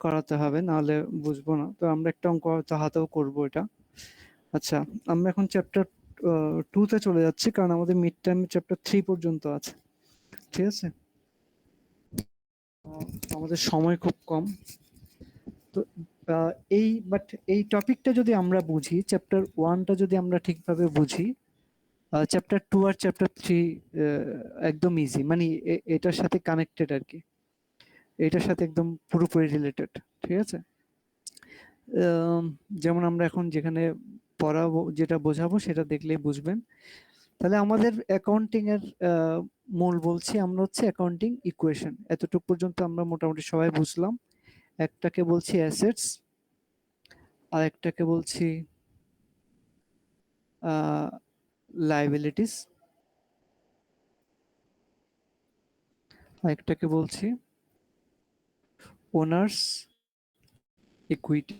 করাতে হবে, নাহলে বুঝবো না। তো আমরা একটা অঙ্ক হয়তো হাতেও করবো এটা। আচ্ছা, আমরা এখন চ্যাপ্টার 2 তে চলে যাচ্ছি, কারণ আমাদের মিড টার্ম চ্যাপ্টার 3 পর্যন্ত আছে। ঠিক আছে, আমাদের সময় খুব কম। তো এই টপিকটা যদি আমরা বুঝি, চ্যাপ্টার 1টা যদি আমরা ঠিকভাবে বুঝি, চ্যাপ্টার 2 আর চ্যাপ্টার 3 একদম ইজি, মানে এটার সাথে কানেক্টেড আর কি, এটার সাথে একদম পুরোপুরি রিলেটেড। ঠিক আছে, আম, যেমন আমরা এখন যেখানে পড়াবো, যেটা বোঝাবো সেটা দেখলেই বুঝবেন। তাহলে আমাদের অ্যাকাউন্টিং এর মূল বলছি আমরা হচ্ছে অ্যাকাউন্টিং ইকুয়েশন। এতটুকু পর্যন্ত আমরা মোটামুটি সবাই বুঝলাম। একটাকে বলছি অ্যাসেটস, আর একটাকে বলছি লাইবিলিটিস, আর একটাকে বলছি ওনার্স ইকুইটি।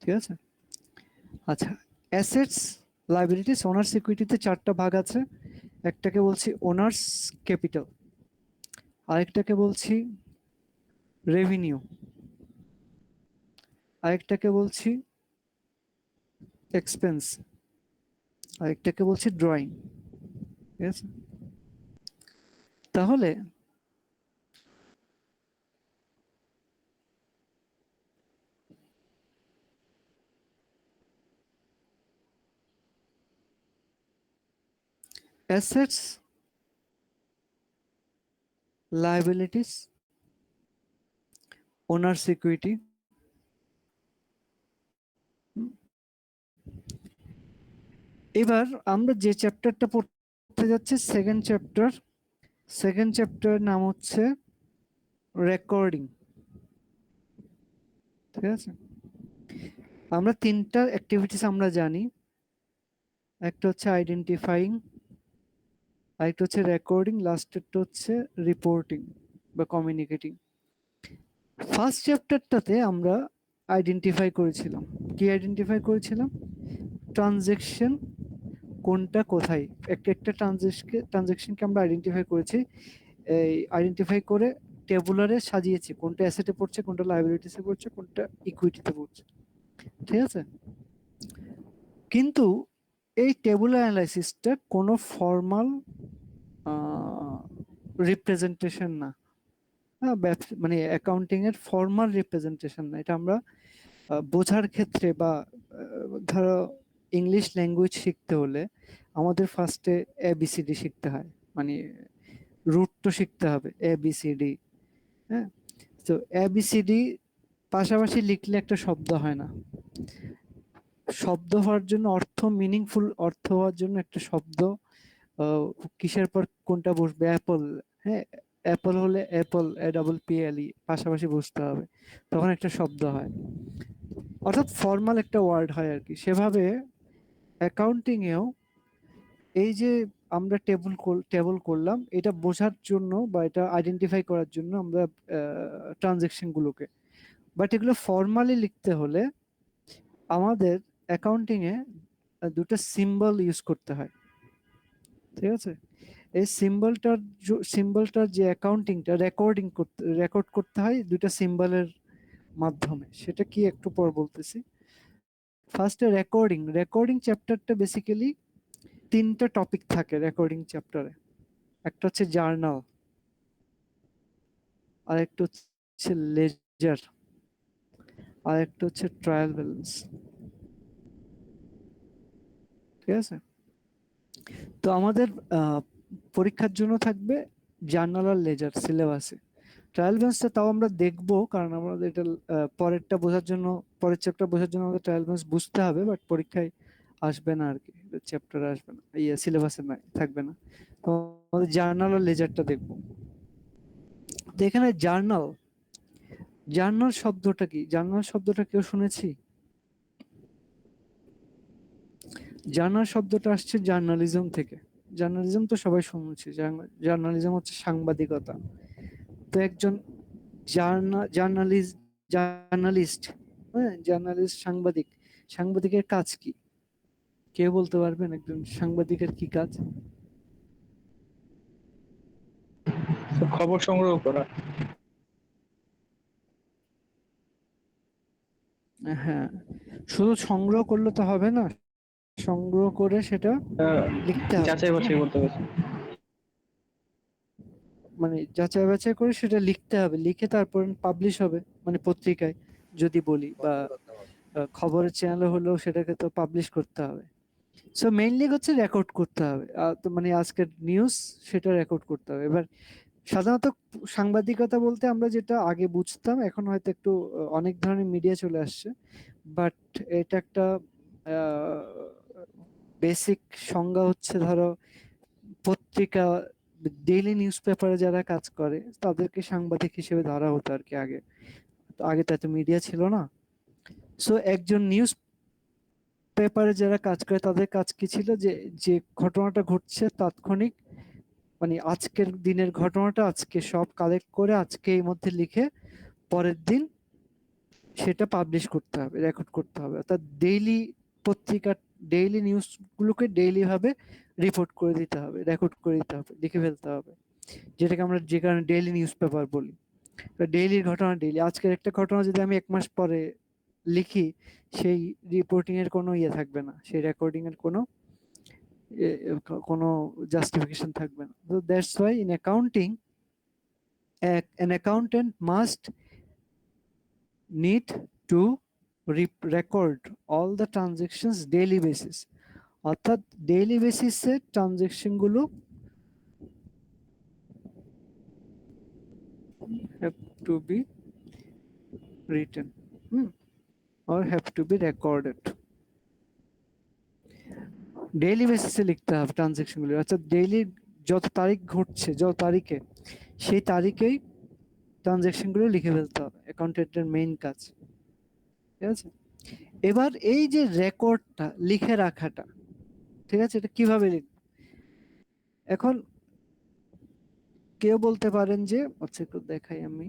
ঠিক আছে, আচ্ছা, অ্যাসেটস, লাইবিলিটিস, ওনার্স ইকুইটিতে 4টা ভাগ আছে। একটাকে বলছি ওনার্স ক্যাপিটাল, আরেকটাকে বলছি রেভিনিউ, আরেকটাকে বলছি এক্সপেন্স, আরেকটাকে বলছি ড্রয়িং। ঠিক আছে, তাহলে অ্যাসেটস, লাইবিলিটিস, ওনার্স ইকুইটি, এবার আমরা যে চ্যাপ্টারটা পড়তে যাচ্ছি সেকেন্ড চ্যাপ্টার নাম হচ্ছে রেকর্ডিং। ঠিক আছে, আমরা 3টা অ্যাক্টিভিটিস আমরা জানি। একটা হচ্ছে আইডেন্টিফাইং, আরেকটা হচ্ছে রেকর্ডিং, লাস্টেরটা হচ্ছে রিপোর্টিং বা কমিউনিকেটিং। ফার্স্ট চ্যাপ্টারটাতে আমরা আইডেন্টিফাই করেছিলাম। কি আইডেন্টিফাই করেছিলাম? ট্রানজেকশন কোনটা কোথায়, একটা একটা ট্রানজেকশনকে আমরা আইডেন্টিফাই করেছি। এই আইডেন্টিফাই করে টেবুলারে সাজিয়েছি, কোনটা অ্যাসেটে পড়ছে, কোনটা লায়াবিলিটিসে পড়ছে, কোনটা ইকুইটিতে পড়ছে। ঠিক আছে, কিন্তু এই টেবুলার অ্যানালাইসিসটা কোনো ফর্মাল রিপ্রেজেন্টেশন না। হ্যাঁ, মানে অ্যাকাউন্টিং এর ফর্মাল রিপ্রেজেন্টেশন না। এটা আমরা বোঝার ক্ষেত্রে বা ধরো ইংলিশ ল্যাঙ্গুয়েজ শিখতে হলে আমাদের ফার্স্টে এবিসিডি শিখতে হয়, মানে রুট তো শিখতে হবে, এবিসিডি। হ্যাঁ, তো এবিসিডি পাশাপাশি লিখলে একটা শব্দ হয় না। শব্দ হওয়ার জন্য, মিনিংফুল অর্থ হওয়ার জন্য একটা শব্দ কিসের পর কোনটা বসবে, অ্যাপল। হ্যাঁ, অ্যাপল হলে অ্যাপল, APPLE পাশাপাশি বসতে হবে, তখন একটা শব্দ হয়, অর্থাৎ ফর্মাল একটা ওয়ার্ড হয় আর কি। সেভাবে অ্যাকাউন্টিং এও এই যে আমরা টেবল করলাম, এটা বোঝার জন্য বা এটা আইডেন্টিফাই করার জন্য আমরা ট্রানজেকশন গুলোকে, বাট এগুলো ফর্মালি লিখতে হলে আমাদের অ্যাকাউন্টিং এ দুটো সিম্বল ইউজ করতে হয়। ঠিক আছে, এই সিম্বলটার যে অ্যাকাউন্টিংটা রেকর্ড করতে হয় দুইটা সিম্বলের মাধ্যমে। সেটা কি একটু পর বলতেছি। ফার্স্টে রেকর্ডিং চ্যাপ্টারটা বেসিক্যালি 3টা টপিক থাকে রেকর্ডিং চ্যাপ্টারে। একটা হচ্ছে জার্নাল, আর একটা হচ্ছে লেজার, আর একটা হচ্ছে ট্রায়াল ব্যালেন্স। ঠিক আছে, তো আমাদের পরীক্ষার জন্য থাকবে জার্নাল আর লেজার সিলেবাসে। ট্রায়াল ব্যালেন্সটা তাও আমরা দেখবো, কারণ আমাদের এটা পরেরটা বোঝার জন্য, পরের চ্যাপ্টার বোঝার জন্য আমাদের ট্রায়াল ব্যালেন্স বুঝতে হবে, বাট পরীক্ষায় আসবে না আর কি, চ্যাপ্টারে আসবে না, সিলেবাসে নাই, থাকবে না। তো আমাদের জার্নাল আর লেজারটা দেখবো। তো এখানে জার্নাল শব্দটা কি? জার্নাল শব্দটা কেউ শুনেছি? জার্নাল শব্দটা আসছে জার্নালিজম থেকে। জার্নালিজম তো সবাই শুনেছি, জার্নালিজম হচ্ছে সাংবাদিকতা। তো একজন জার্নালিস্ট, হ্যাঁ, জার্নালিস্ট সাংবাদিক, সাংবাদিকের কাজ কি? কে বলতে পারবেন একজন সাংবাদিকের কি কাজ? খবর সংগ্রহ করা। হ্যাঁ, শুধু সংগ্রহ করলে তো হবে না, সংগ্রহ করে সেটা লিখতে হবে, যাচাই তাই না? বাছাই করতে হবে। মানে যাচাই বাছাই করে সেটা লিখতে হবে, লিখে তারপর পাবলিশ হবে, মানে পত্রিকায় যদি বলি, বা খবরের চ্যানেলে হলেও সেটাকে তো পাবলিশ করতে হবে। সো মেইনলি হচ্ছে রেকর্ড করতে হবে, তো মানে আজকের নিউজ সেটা রেকর্ড করতে হবে। এবার সাধারণত সাংবাদিকতা বলতে আমরা যেটা আগে বুঝতাম, এখন হয়তো একটু অনেক ধরনের মিডিয়া চলে আসছে, বাট এটা একটা বেসিক সংজ্ঞা হচ্ছে, ধরো পত্রিকা, ডেইলি নিউজ পেপারে যারা কাজ করে তাদেরকে সাংবাদিক হিসেবে ধরা হতো আর কি আগে। তো আগে তো এত মিডিয়া ছিল না। সো একজন নিউজ পেপারে যারা কাজ করে তাদের কাজ কি ছিল, যে যে ঘটনাটা ঘটছে তাৎক্ষণিক, মানে আজকের দিনের ঘটনাটা আজকে সব কালেক্ট করে আজকে এই মধ্যে লিখে পরের দিন সেটা পাবলিশ করতে হবে, রেকর্ড করতে হবে। অর্থাৎ ডেইলি পত্রিকা, ডেইলি নিউজ গুলোকে ডেইলি ভাবে রিপোর্ট করে দিতে হবে, রেকর্ড করে দিতে হবে, লিখে ফেলতে হবে, যেটাকে আমরা যে কারণে ডেইলি নিউজ পেপার বলি। ডেইলির ঘটনা ডেইলি, আজকের একটা ঘটনা যদি আমি 1 মাস পরে লিখি, সেই রিপোর্টিং এর কোনো ইয়ে থাকবে না, সেই রেকর্ডিং এর কোনো জাস্টিফিকেশন থাকবে না। তো that's why in accounting an accountant must need to record all the transactions daily basis, অর্থাৎ ডেইলি বেসিসে ট্রানজেকশন গুলো have to be written, or have to be recorded, daily বেসিসে লিখতে হবে ট্রানজেকশন গুলো, অর্থাৎ ডেইলি যত তারিখ ঘটছে, যত তারিখে, সেই তারিখেই ট্রানজেকশন গুলো লিখে ফেলতে হবে, অ্যাকাউন্টেন্টের মেইন কাজ। ঠিক আছে, এবার এই যে রেকর্ডটা লিখে রাখাটা, ঠিক আছে, এটা কিভাবে লিখব? এখন কেউ বলতে পারেন যে, আচ্ছা একটু দেখাই আমি,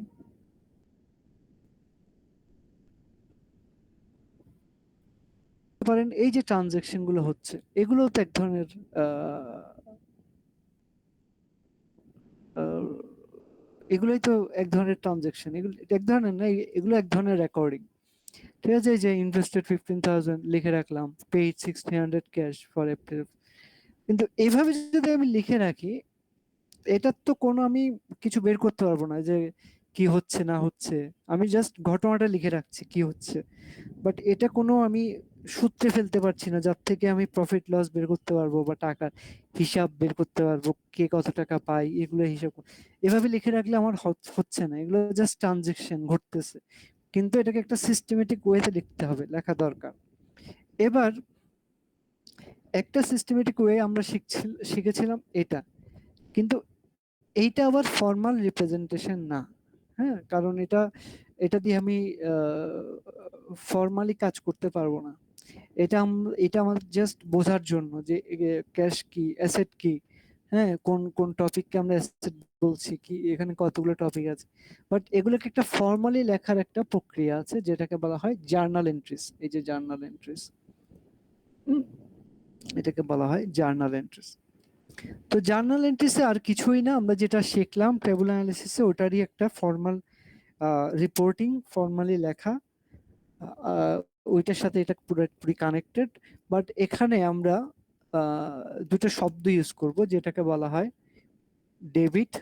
পারেন এই যে ট্রানজেকশন গুলো হচ্ছে, এগুলো তো এক ধরনের আহ, আহ, এগুলোই তো এক ধরনের ট্রানজেকশন, এগুলো এক ধরনের না, এগুলো এক ধরনের রেকর্ডিং। ঠিক আছে, এই যে ইনভেস্টেড 15,000 লিখে রাখলাম, পেইড 1,600 ক্যাশ ফর এপ্রিল, কিন্তু এইভাবে যদি আমি লিখে রাখি, এটার তো কোনো আমি কিছু বের করতে পারবো না যে কি হচ্ছে না হচ্ছে, আমি জাস্ট ঘটনাটা লিখে রাখছি কি হচ্ছে, বাট এটা কোনো আমি সূত্রে ফেলতে পারছি না যার থেকে আমি প্রফিট লস বের করতে পারবো, বা টাকার হিসাব বের করতে পারবো, কে কত টাকা পাই, এগুলো হিসাব এভাবে লিখে রাখলে আমার হচ্ছে না, এগুলো জাস্ট ট্রানজেকশন ঘটতেছে, কিন্তু এটাকে একটা সিস্টেমেটিক ওয়েতে লিখতে হবে, লেখা দরকার। এবার একটা সিস্টেমেটিক ওয়ে আমরা শিখেছিলাম এটা, কিন্তু এইটা আবার ফর্মাল রিপ্রেজেন্টেশন না। হ্যাঁ, কারণ এটা এটা দিয়ে আমি ফর্মালি কাজ করতে পারবো না। এটা আমাদের জাস্ট বোঝার জন্য যে ক্যাশ কি, অ্যাসেট কি, হ্যাঁ, কোন কোন টপিককে আমরা অ্যাসেট বলছি, কি এখানে কতগুলো টপিক আছে, বাট এগুলোকে একটা ফর্মালি লেখার একটা প্রক্রিয়া আছে যেটাকে বলা হয় জার্নাল এন্ট্রিস। এই যে জার্নাল এন্ট্রিস, এটাকে বলা হয় জার্নাল এন্ট্রিস। তো জার্নাল এন্ট্রিসে আর কিছুই না, আমরা যেটা শিখলাম টেবল অ্যানালিসিসে ওটারই একটা ফর্মাল রিপোর্টিং, ফর্মালি লেখা, আহ, ওইটার সাথে এটা পুরোপুরি কানেক্টেড। বাট এখানে আমরা দুটো শব্দ ইউজ করব, যেটাকে বলা হয় ডেবিট,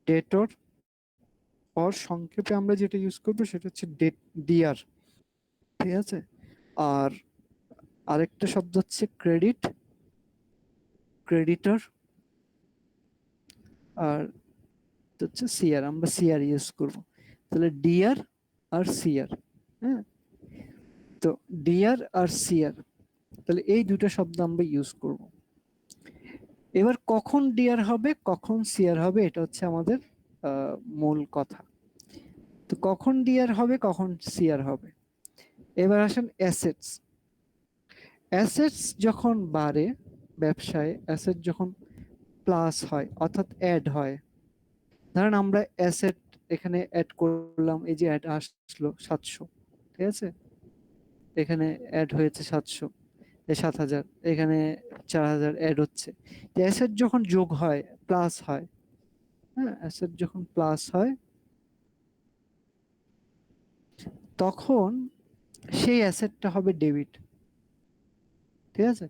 ডেটর, অর সংক্ষেপে আমরা যেটা ইউজ করব সেটা হচ্ছে ডিআর। ঠিক আছে, আর আরেকটা শব্দ হচ্ছে ক্রেডিট, ক্রেডিটর, আর হচ্ছে সিআর, আমরা সিআর ইউজ করব। তাহলে ডিআর আর সিআর, হ্যাঁ, তো ডিআর আর সিআর, তাহলে এই দুটো শব্দ আমরা ইউজ করব। এবার কখন ডিআর হবে কখন সিআর হবে, এটা হচ্ছে আমাদের মূল কথা। তো কখন ডিআর হবে কখন সিআর হবে, এবার আসেন অ্যাসেটস। অ্যাসেটস যখন বাড়ে, ব্যবসায় অ্যাসেট যখন প্লাস হয় অর্থাৎ অ্যাড হয়, ধরেন আমরা অ্যাসেট এখানে অ্যাড করলাম, এই যে অ্যাড আসলো 700, ঠিক আছে, এখানে অ্যাড হয়েছে 700, 7,000, এখানে 4,000 অ্যাড হচ্ছে। অ্যাসেট যখন যোগ হয়, প্লাস হয়, হ্যাঁ, অ্যাসেট যখন প্লাস হয় তখন সেই অ্যাসেটটা হবে ডেবিট। ঠিক আছে?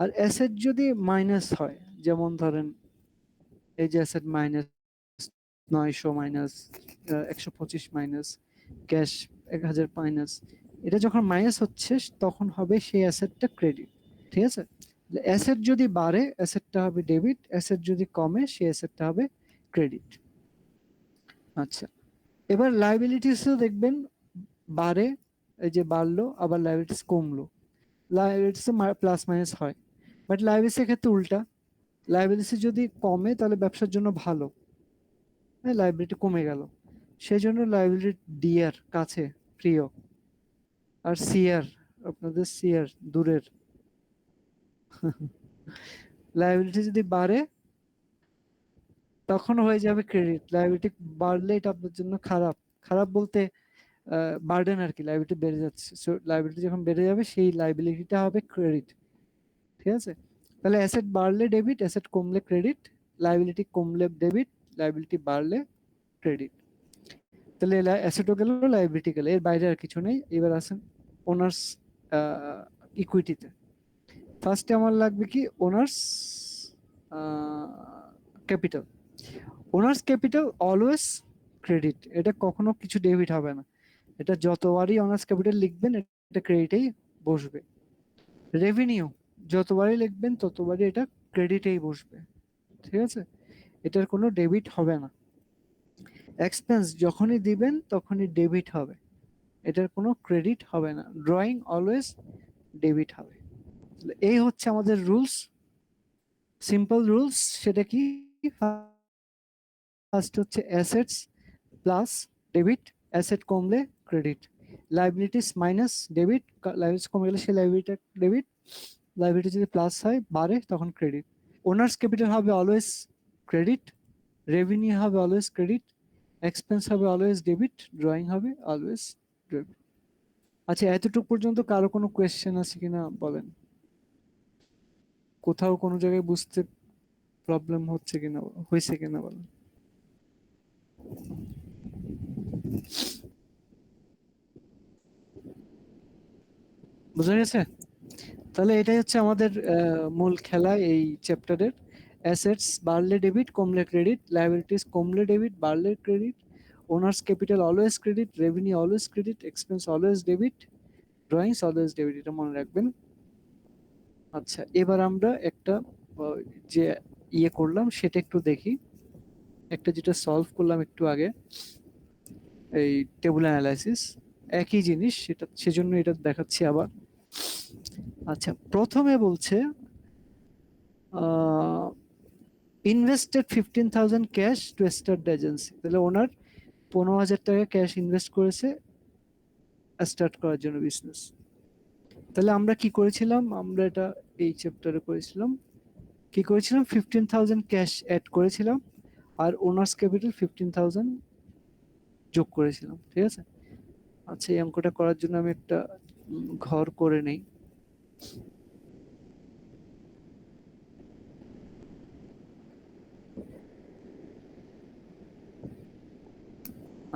আর অ্যাসেট যদি মাইনাস হয়, যেমন ধরেন এই যে asset minus 900 minus 125 minus cash 1000 minus, এটা যখন মাইনাস হচ্ছে তখন হবে সেই অ্যাসেটটা ক্রেডিট। ঠিক আছে? অ্যাসেট যদি বাড়ে অ্যাসেটটা হবে ডেবিট, অ্যাসেট যদি কমে সেই অ্যাসেটটা হবে ক্রেডিট। আচ্ছা, এবার লাইবিলিটিসও দেখবেন বাড়ে, এই যে বাড়লো আবার লাইবিলিটিস কমলো, লাইবিলিটিস প্লাস মাইনাস হয়। বাট লাইবিলিটিসের ক্ষেত্রে উল্টা, লাইবিলিটি যদি কমে তাহলে ব্যবসার জন্য ভালো, হ্যাঁ লাইবিলিটি কমে গেল, সেই জন্য লাইবিলিটি ডিয়ার কাছে, প্রিয়। আর সিআর, আপনাদের সিআর দূরের। লাইবিলিটি যদি বাড়ে তখন হয়ে যাবে ক্রেডিট, লাইবিলিটি বাড়লে এটা আপনার জন্য খারাপ। খারাপ বলতে বার্ডেন আর কি, লাইবিলিটি বেড়ে যাচ্ছে, সো লাইবিলিটি যখন বেড়ে যাবে সেই লাইবিলিটিটা হবে ক্রেডিট। ঠিক আছে? তাহলে অ্যাসেট বাড়লে ডেবিট, অ্যাসেট কমলে ক্রেডিট, লাইবিলিটি কমলে ডেবিট, লাইবিলিটি বাড়লে ক্রেডিট। তাহলে অ্যাসেটও গেল, লাইবিলিটি গেল, এর বাইরে আর কিছু নেই। এবার আসেন ওনার্স ইকুইটিতে। ফার্স্টে আমার লাগবে কি owners capital. Owner's capital always credit, এটা কখনো কিছু ডেবিট হবে না। এটা যতবারই অনার্স ক্যাপিটাল লিখবেন এটা ক্রেডিটেই বসবে। রেভিনিউ যতবারই লিখবেন ততবারই এটা ক্রেডিটেই বসবে। ঠিক আছে? এটার কোনো ডেবিট হবে না। এক্সপেন্স যখনই দিবেন তখনই ডেবিট হবে, এটার কোনো ক্রেডিট হবে না। ড্রয়িং অলওয়েজ ডেবিট হবে। এই হচ্ছে আমাদের রুলস, সিম্পল রুলস। সেটা কি? ফার্স্ট হচ্ছে অ্যাসেটস প্লাস ডেবিট, অ্যাসেট কমলে credit, liabilities minus debit, liabilities কমে গেলে সেই লাইবিলিটি ডেবিট, লাইবিলিটি যদি প্লাস হয় বাড়ে তখন ক্রেডিট। ওনার্স ক্যাপিটাল হবে অলওয়েজ ক্রেডিট, রেভিনিউ হবে অলওয়েজ ক্রেডিট, এক্সপেন্স হবে অলওয়েজ ডেবিট, ড্রয়িং হবে অলওয়েজ ডেবিট। আচ্ছা, এতটুকু পর্যন্ত কারো কোনো কোয়েশ্চেন আছে কিনা বলেন? কোথাও কোনো জায়গায় বুঝতে প্রবলেম হচ্ছে কিনা, হয়েছে কিনা বলেন? বুঝা গেছে? তাহলে এটাই হচ্ছে আমাদের মূল খেলা এই চ্যাপ্টারের। অ্যাসেটস বাড়লে ডেবিট কমলে ক্রেডিট, লাইবিলিটিস কমলে ডেবিট বাড়লে credit, owners capital always credit, revenue always credit, expense always debit, drawings always debit, এটা মনে রাখবেন। আচ্ছা, এবার আমরা একটা যে করলাম সেটা একটু দেখি। একটা যেটা সলভ করলাম একটু আগে, এই টেবিল অ্যানালাইসিস, একই জিনিস, সেটা সেজন্য এটা দেখাচ্ছি আবার। আচ্ছা, প্রথমে বলছে invested 15,000 cash to start the agency. তাহলে ওনার 15,000 টাকা ক্যাশ ইনভেস্ট করেছে স্টার্ট করার জন্য বিজনেস। তাহলে আমরা কি করেছিলাম, আমরা এটা এই চ্যাপ্টারে করেছিলাম, কি করেছিলাম, 15,000 ক্যাশ অ্যাড করেছিলাম আর ওনার্স ক্যাপিটাল 15,000 যোগ করেছিলাম। ঠিক আছে? আচ্ছা, এই অঙ্কটা করার জন্য আমি একটা ঘর করে নেই।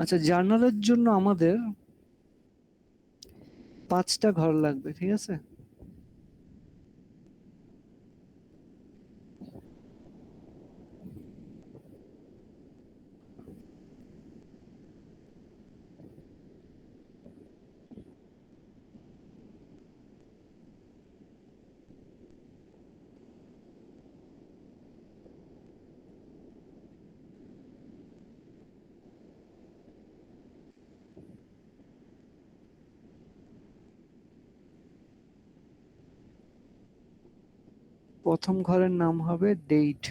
আচ্ছা, জার্নালের জন্য আমাদের 5টা ঘর লাগবে। ঠিক আছে? প্রথম ঘরের নাম হবে ডেট।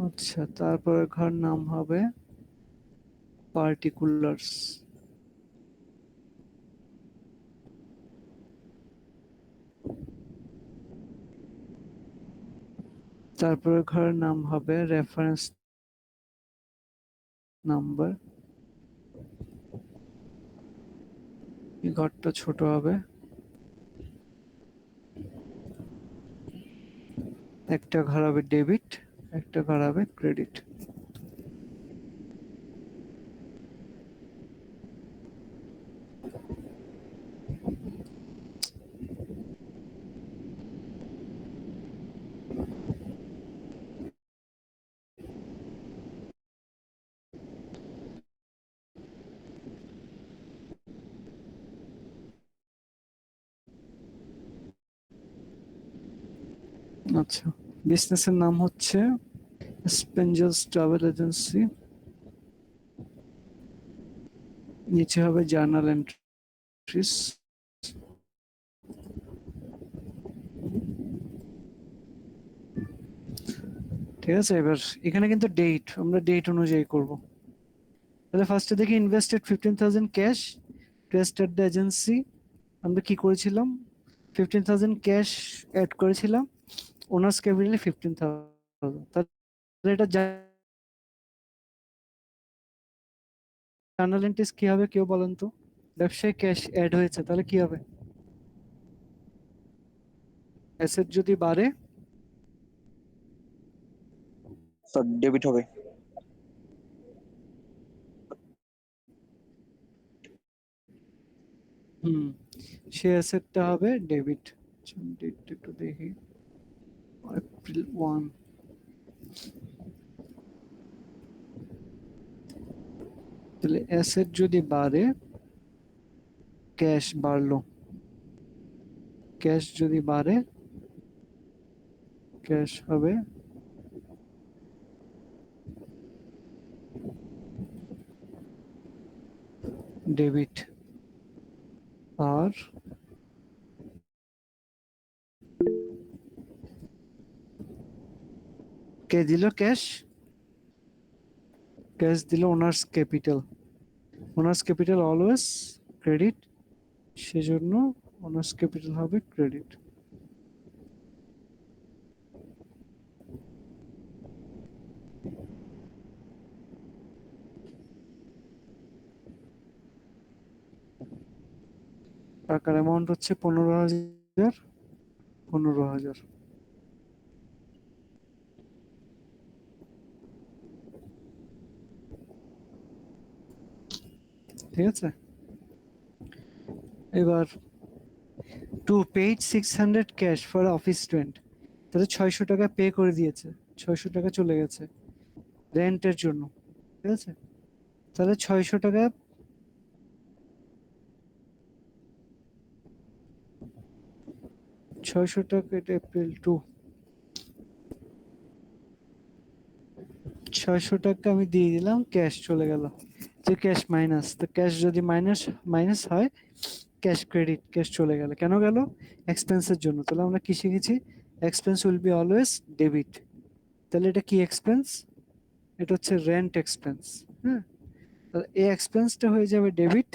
আচ্ছা, তারপরের ঘর নাম হবে পার্টিকুলার্স। তারপরের ঘরের নাম হবে রেফারেন্স নাম্বার। এই ঘরটা ছোট হবে। একটা ঘর হবে ডেবিট, একটা ঘর হবে ক্রেডিট। আচ্ছা, বিজনেসের নাম হচ্ছে স্পেঞ্জেলস ট্রাভেল এজেন্সি। নিচে হবে জার্নাল এন্ট্রিস। ঠিক আছে, এবার এখানে কিন্তু ডেট, আমরা ডেট অনুযায়ী করব। তাহলে ফার্স্টে দেখি invested 15,000 cash to start the agency. আমরা কি করেছিলাম? 15,000 ক্যাশ অ্যাড করেছিলাম, ওনার্স ক্যাপিটালে 15,000। তাহলে এটা জার্নাল এন্ট্রিস কি হবে কেউ বলেন তো? ব্যবসায় ক্যাশ অ্যাড হয়েছে, তাহলে কি হবে? অ্যাসেট যদি বাড়ে, স্যার ডেবিট হবে। হুম, সে অ্যাসেটটা হবে ডেবিট। ডেটটা একটু দেখি, এপ্রিল 1। তাহলে অ্যাসেট যদি বাড়ে, ক্যাশ বাড়লো, ক্যাশ যদি বাড়ে, ক্যাশ হবে ডেবিট। আর কে দিল ক্যাশ? ক্যাশ দিল owner's capital. Owner's capital always credit, সেজন্য ওনার্স ক্যাপিটাল হবে ক্রেডিট। টাকার অ্যামাউন্ট হচ্ছে 15,000। 15,000। ঠিক আছে, এবার to paid 600 cash for office rent. তাহলে 600 টাকা পে করে দিয়েছে, 600 টাকা চলে গেছে রেন্টের জন্য। ঠিক আছে, তাহলে 600 টাকা, 600 টাকা, এটা এপ্রিল 2। 600 টাকা আমি দিয়ে দিলাম, ক্যাশ চলে গেল। যে ক্যাশ মাইনাস, তো ক্যাশ যদি মাইনাস মাইনাস হয়, ক্যাশ ক্রেডিট, ক্যাশ চলে গেল। কেন গেল? এক্সপেন্সের জন্য। তাহলে আমরা কি শিখেছি? Expense will be always debit. তাহলে এটা কি এক্সপেন্স? এটা হচ্ছে রেন্ট এক্সপেন্স। হ্যাঁ, তাহলে এই এক্সপেন্সটা হয়ে যাবে ডেবিট,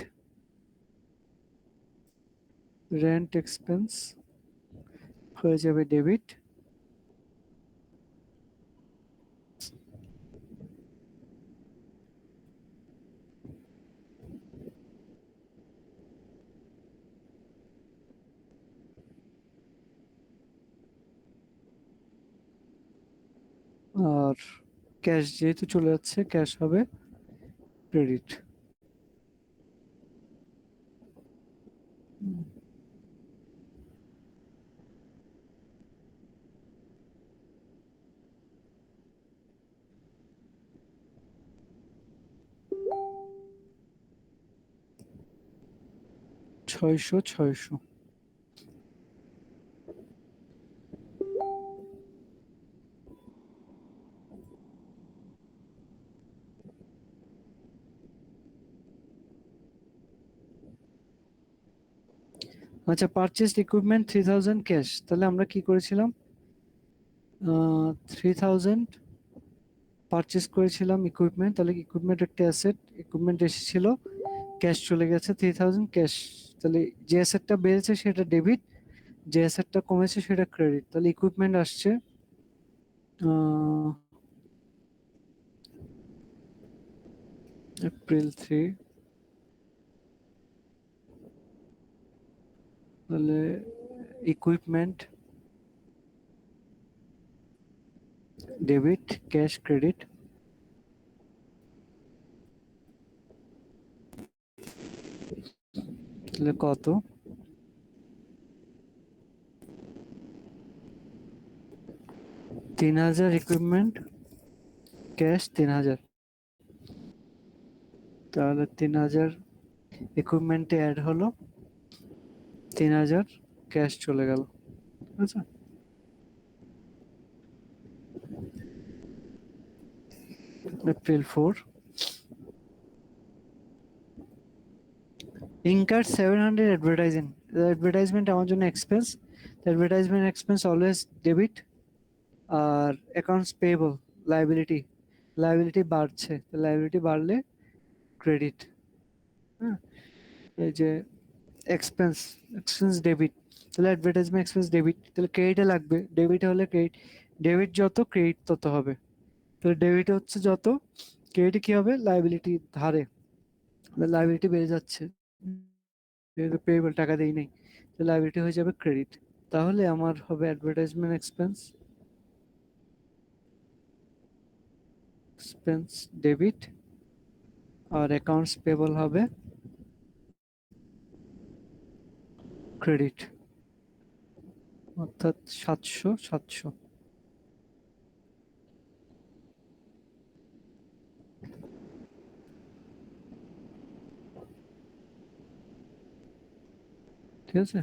রেন্ট এক্সপেন্স হয়ে যাবে ডেবিট। আর ক্যাশ যেহেতু চলে যাচ্ছে, ক্যাশ হবে ক্রেডিট। 600 600। আচ্ছা, পারচেজ ইকুইপমেন্ট 3,000 ক্যাশ। তাহলে আমরা কি করেছিলাম? 3,000 পারচেজ করেছিলাম ইকুইপমেন্ট। তাহলে ইকুইপমেন্ট একটা অ্যাসেট, ইকুইপমেন্ট এসেছিল, ক্যাশ চলে গেছে 3,000 ক্যাশ। তাহলে যে অ্যাসেটটা বেড়েছে সেটা ডেবিট, যে অ্যাসেটটা কমেছে সেটা ক্রেডিট। তাহলে ইকুইপমেন্ট আসছে এপ্রিল 3। তাহলে ইকুইপমেন্ট ডেবিট, ক্যাশ ক্রেডিট। তাহলে কত? 3,000 ইকুইপমেন্ট, ক্যাশ 3,000। তাহলে 3,000 ইকুইপমেন্টে অ্যাড হলো, 3,000 ক্যাশ চলে গেল। ঠিক আছে, April 4. Incurred 700 advertising. The advertisement আমার জন্য expense. The advertisement expense always debit. R accounts payable liability বাড়ছে, liability বাড়লে credit. হ্যাঁ, এই যে এক্সপেন্স ডেবিট, তাহলে অ্যাডভার্টাইজমেন্ট এক্সপেন্স ডেবিট, তাহলে ক্রেডিটে লাগবে, ডেবিট হলে ক্রেডিট, ডেবিট যত ক্রেডিট তত হবে। তাহলে ডেবিট হচ্ছে যত, ক্রেডিটে কি হবে, লাইবিলিটি ধারে, লাইবিলিটি বেড়ে যাচ্ছে, যেহেতু পেয়েবল টাকা দেই নাই, তো লাইবিলিটি হয়ে যাবে ক্রেডিট। তাহলে আমার হবে অ্যাডভার্টাইজমেন্ট এক্সপেন্স ডেবিট, আর অ্যাকাউন্টস পেবল হবে ক্রেডিট, অর্থাৎ 700। ঠিক আছে,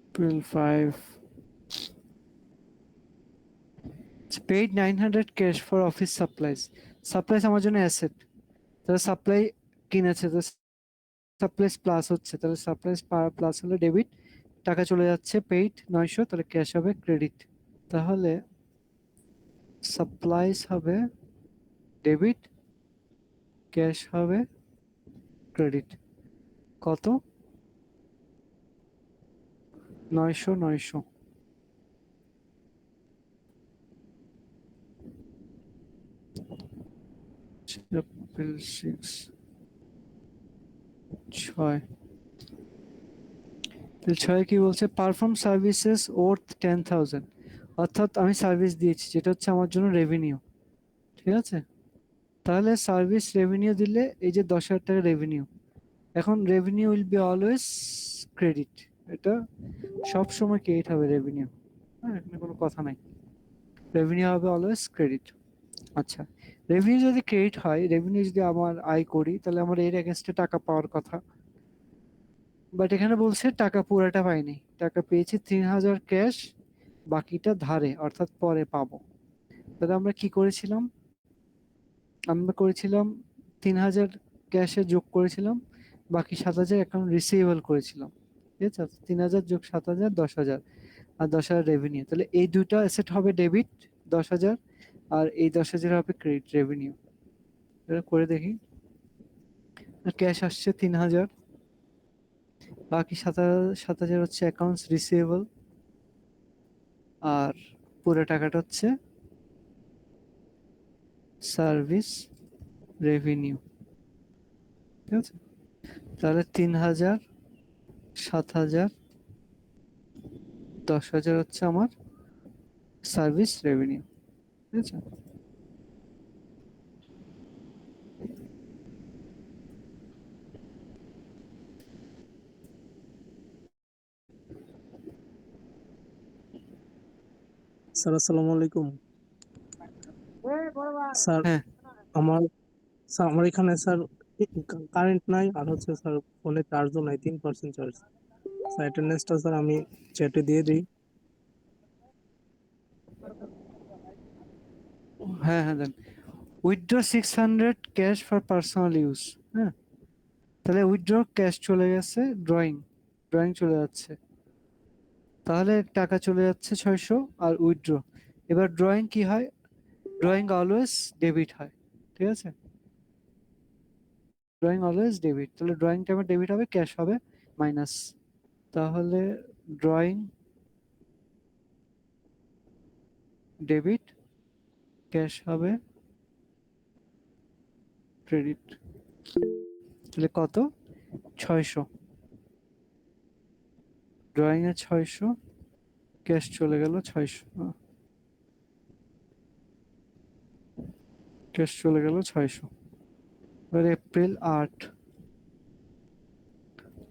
April 5 paid 900 cash for office supplies. Supplies আমার জন্য অ্যাসেট, তাহলে সাপ্লাই কিনেছে, তো সাপ্লাইস প্লাস হচ্ছে, তাহলে সাপ্লাইস প্লাস হলে ডেবিট, টাকা চলে যাচ্ছে, পেইড 900, তাহলে ক্যাশ হবে ক্রেডিট। তাহলে সাপ্লাইস হবে ডেবিট, ক্যাশ হবে ক্রেডিট। কত? 900। April 6 6, ছয় কি বলছে, পারফর্ম সার্ভিসেস ওর্থ 10,000, অর্থাৎ আমি সার্ভিস দিয়েছি, যেটা হচ্ছে আমার জন্য রেভিনিউ। ঠিক আছে, তাহলে সার্ভিস রেভিনিউ দিলে এই যে 10,000 টাকা রেভিনিউ, এখন revenue will be always credit, এটা সব সময় ক্রেডিট হবে রেভিনিউ। হ্যাঁ, এখানে কোনো কথা নাই, রেভিনিউ হবে অলওয়েজ ক্রেডিট। আচ্ছা, রেভিনিউ যদি ক্রেডিট হয়, রেভিনিউ যদি আমার আয় করি, তাহলে আমার এর এগেনস্টে টাকা পাওয়ার কথা, বাট এখানে বলছে টাকা পুরোটা পাইনি, টাকা পেয়েছি 3,000 ক্যাশ, বাকিটা ধারে, অর্থাৎ পরে পাবো। তাহলে আমরা কি করেছিলাম, আমরা করেছিলাম 3,000 ক্যাশে যোগ করেছিলাম, বাকি 7,000 অ্যাকাউন্ট রিসিভেবল করেছিলাম। ঠিক আছে, 3,000 যোগ 7,000 10,000, আর 10,000 রেভিনিউ, তাহলে এই দুইটা অ্যাসেট হবে ডেবিট 10,000, আর এই 10,000 হবে ক্রেডিট রেভিনিউ। এটা করে দেখি, ক্যাশ আসছে 3,000, বাকি 7,000 হচ্ছে অ্যাকাউন্টস রিসিভেবল, আর পুরো টাকাটা হচ্ছে সার্ভিস রেভিনিউ। ঠিক আছে, তাহলে 3,000, 7,000, 10,000 হচ্ছে আমার সার্ভিস রেভিনিউ। ঠিক আছে, স্যার আসসালামু আলাইকুম। স্যার হ্যাঁ আমার আমার এখানে স্যার কারেন্ট নাই, আর হচ্ছে স্যার ফোনে চার্জও নাই, 3% চার্জ। স্যার অ্যাটেন্ডেন্সটা স্যার আমি চ্যাটে দিয়ে দিই। হ্যাঁ হ্যাঁ, then withdraw 600 cash for personal use. হ্যাঁ, তাহলে উইথড্র ক্যাশ চলে গেছে, ড্রয়িং ড্রয়িং চলে যাচ্ছে, তাহলে টাকা চলে যাচ্ছে 600, আর উইথড্র, এবার ড্রয়িং কি হয়, ড্রয়িং অলওয়েজ ডেবিট হয়। ঠিক আছে, ড্রয়িং অলওয়েজ ডেবিট, তাহলে ড্রয়িং টাইমে ডেবিট হবে, ক্যাশ হবে মাইনাস, তাহলে ড্রয়িং ডেবিট, ক্যাশ হবে ক্রেডিট। তাহলে কত, 600, ড্রয়িং এ 600, ক্যাশ চলে গেল 600, ক্যাশ চলে গেল 600। এবার এপ্রিল 8,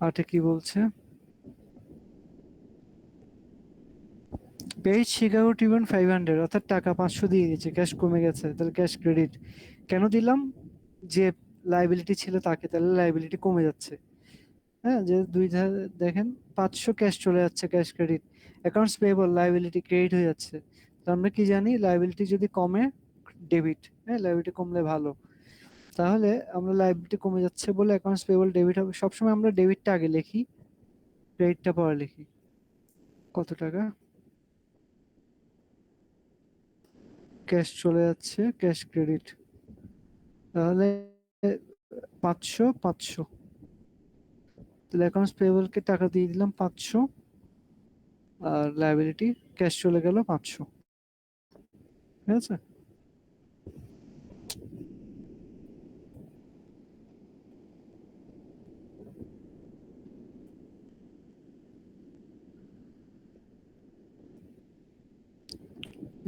8-এ কি বলছে, পেজ শিকাগো টিউন 500, অর্থাৎ টাকা 500 দিয়ে দিয়েছে, ক্যাশ কমে গেছে, তাহলে ক্যাশ ক্রেডিট। কেন দিলাম, যে লাইবিলিটি ছিল তাকে, তাহলে লাইবিলিটি কমে যাচ্ছে। হ্যাঁ, যে দেখেন 500 ক্যাশ চলে যাচ্ছে, cash credit, accounts payable liability credit হয়ে যাচ্ছে, তো আমরা কি জানি, লায়াবিলিটি যদি কমে ডেবিট, হ্যাঁ লায়াবিলিটি কমলে ভালো, তাহলে আমরা লায়াবিলিটি কমে যাচ্ছে বলে অ্যাকাউন্টস পেয়েবল ডেবিট হবে। সবসময় আমরা ডেবিটটা আগে লিখি, ক্রেডিটটা পরে লিখি। কত টাকা? ক্যাশ চলে যাচ্ছে, ক্যাশ ক্রেডিট, তাহলে 500 500, তাহলে অ্যাকাউন্টস পেয়েবলকে টাকা দিয়ে দিলাম 500, আর লায়াবিলিটি ক্যাশ চলে গেল 500, ঠিক আছে?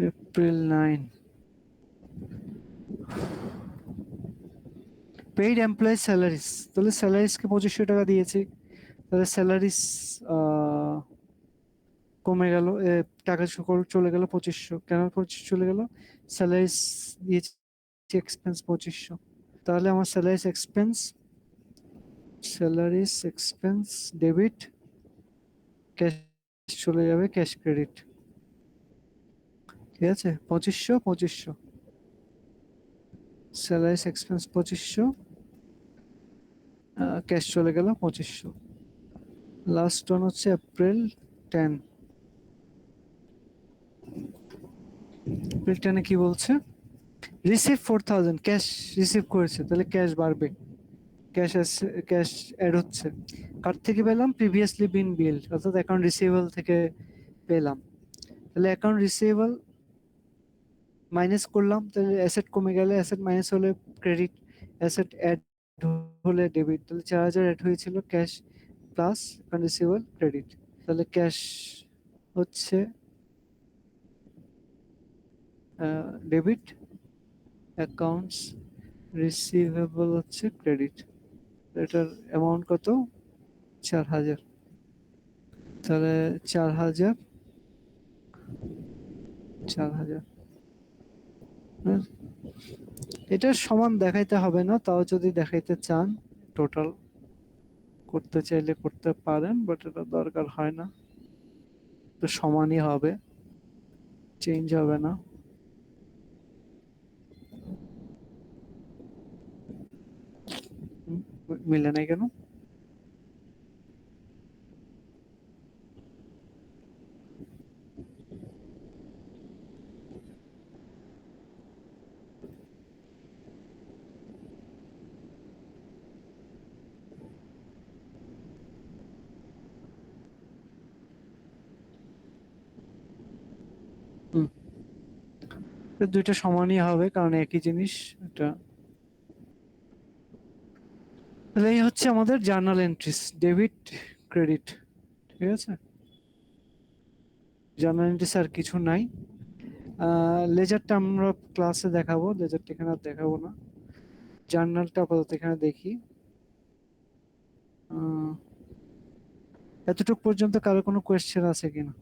এপ্রিল 9, পেইড এমপ্লয়ি স্যালারিস, তাহলে স্যালারিসকে 2500 টাকা দিয়েছি, তাহলে স্যালারিস কমে গেল, টাকা চলে গেল 2500। কেন 2500 চলে গেল? স্যালারিস দিয়েছি, এক্সপেন্স 2500, তাহলে আমার স্যালারিস এক্সপেন্স ডেবিট, ক্যাশ চলে যাবে, ক্যাশ ক্রেডিট, ঠিক আছে? 2500, স্যালারিস এক্সপেন্স 2500, ক্যাশ চলে গেল 2500। লাস্ট ওয়ান হচ্ছে এপ্রিল 10, এপ্রিল 10 কি বলছে? রিসিভ 4000, ক্যাশ রিসিভ করেছে, তাহলে ক্যাশ বাড়বে, ক্যাশ অ্যাড হচ্ছে। কার থেকে পেলাম? প্রিভিয়াসলি বিন বিল, অর্থাৎ অ্যাকাউন্ট রিসিভেবল থেকে পেলাম। তাহলে অ্যাকাউন্ট রিসিভেবল মাইনাস করলাম, তাহলে অ্যাসেট কমে গেলে, অ্যাসেট মাইনাস হলে ক্রেডিট, অ্যাসেট অ্যাড হলে ডেবিট, তাহলে 4000 অ্যাড হয়েছিল, cash plus account receivable credit, তাহলে ক্যাশ হচ্ছে ডেবিট, অ্যাকাউন্টস রিসিভেবল হচ্ছে ক্রেডিট। এটার অ্যামাউন্ট কত? 4000, তাহলে 4000, হ্যাঁ? এটা সমান দেখাইতে হবে না, তাও যদি দেখাইতে চান টোটাল করতে চাইলে করতে পারেন, বাট এটা দরকার হয় না, তো সমানই হবে, চেঞ্জ হবে না। মিলে নাই কেন? দুইটা সমানই হবে, কারণ একই জিনিস এটা। তাহলে এই হচ্ছে আমাদের জার্নাল এন্ট্রিস, ডেবিট ক্রেডিট, ঠিক আছে? জার্নাল এন্ট্রিস আর কিছু নাই। লেজারটা আমরা ক্লাসে দেখাবো, লেজারটা এখানে আর দেখাবো না, জার্নালটা আপাতত এখানে দেখি। এতটুকু পর্যন্ত কারো কোনো কোয়েশ্চেন আছে কিনা?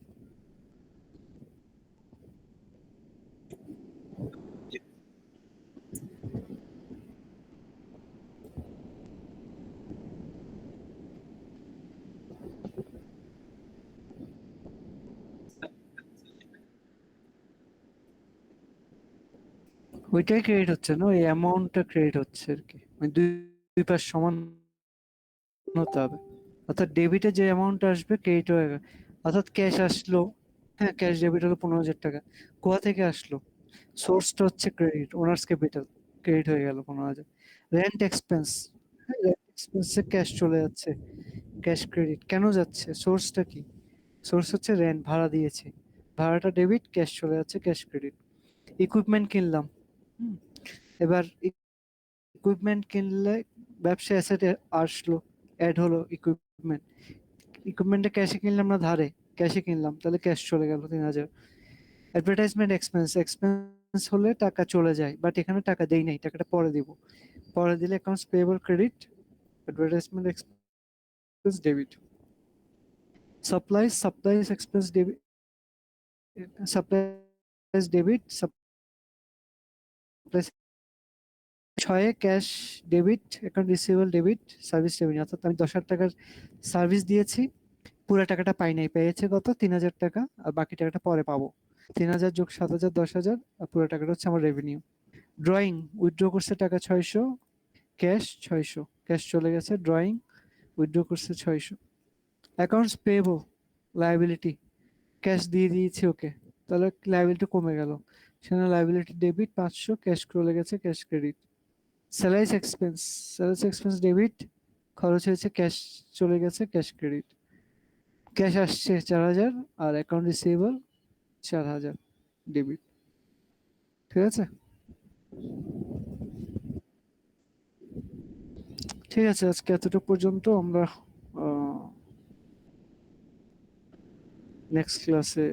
ওইটাই ক্রেডিট হচ্ছে না, ওই অ্যামাউন্টটা ক্রেডিট হচ্ছে আর কি, মানে দুই দুই পাশ সমান হতে হবে, অর্থাৎ ডেবিটে যে অ্যামাউন্ট আসবে ক্রেডিট হয়ে গেল, অর্থাৎ ক্যাশ আসলো, হ্যাঁ ক্যাশ ডেবিট হলো 15000 টাকা, কোথা থেকে আসলো? সোর্সটা হচ্ছে ক্রেডিট, ওনার্স ক্যাপিটাল, ক্রেডিট হয়ে গেল 15000। রেন্ট এক্সপেন্স, রেন্ট এক্সপেন্সে ক্যাশ চলে যাচ্ছে, ক্যাশ ক্রেডিট কেন যাচ্ছে? সোর্সটা কি? সোর্স হচ্ছে রেন্ট, ভাড়া দিয়েছি, ভাড়াটা ডেবিট, ক্যাশ চলে যাচ্ছে, ক্যাশ ক্রেডিট। ইকুইপমেন্ট কিনলাম, হুম, এবার ইকুইপমেন্ট কিনলে ব্যবসা অ্যাসেট আসলো, অ্যাড হলো ইকুইপমেন্ট, ইকুইপমেন্টটা ক্যাশে কিনলাম না ধারে? ক্যাশে কিনলাম, তাহলে ক্যাশ চলে গেল 3000। অ্যাডভার্টাইজমেন্ট এক্সপেন্স, এক্সপেন্স হলে টাকা চলে যায়, বাট এখানে টাকা দেই নাই, টাকাটা পরে দিব, পরে দিলে accounts payable credit, advertisement expense debit. Supplies expense debit, supplies debit, supplies 6 cash debit, account receivable debit, service revenue, অর্থাৎ আমি 10,000 টাকার সার্ভিস দিয়েছি, পুরো টাকাটা পাই নাই, পেয়েছে কত? 3000 টাকা, আর বাকি টাকাটা পরে পাবো, 3000 যোগ 7000 10,000, আর পুরো টাকাটা হচ্ছে আমার রেভিনিউ। ড্রয়িং উইথড্র করছে টাকা 600, ক্যাশ 600, ক্যাশ চলে গেছে। ড্রয়িং উইথড্র করছে 600। অ্যাকাউন্টস পেয়েবল, লায়াবিলিটি, ক্যাশ দিয়ে দিয়েছি ওকে, তাহলে লায়াবিলিটি কমে গেল। সেখানে লায়াবিলিটি ডেবিট 500, ক্যাশ চলে গেছে, cash credit. Salaries expense, salaries expense debit, খরচ হয়েছে, ক্যাশ চলে গেছে, ক্যাশ ক্রেডিট। ক্যাশ আসছে 4000, আর অ্যাকাউন্ট রিসিভেবল 4000 ডেবিট। ঠিক আছে, ঠিক আছে, আজকে এতটুকু পর্যন্ত। আমরা নেক্সট ক্লাসে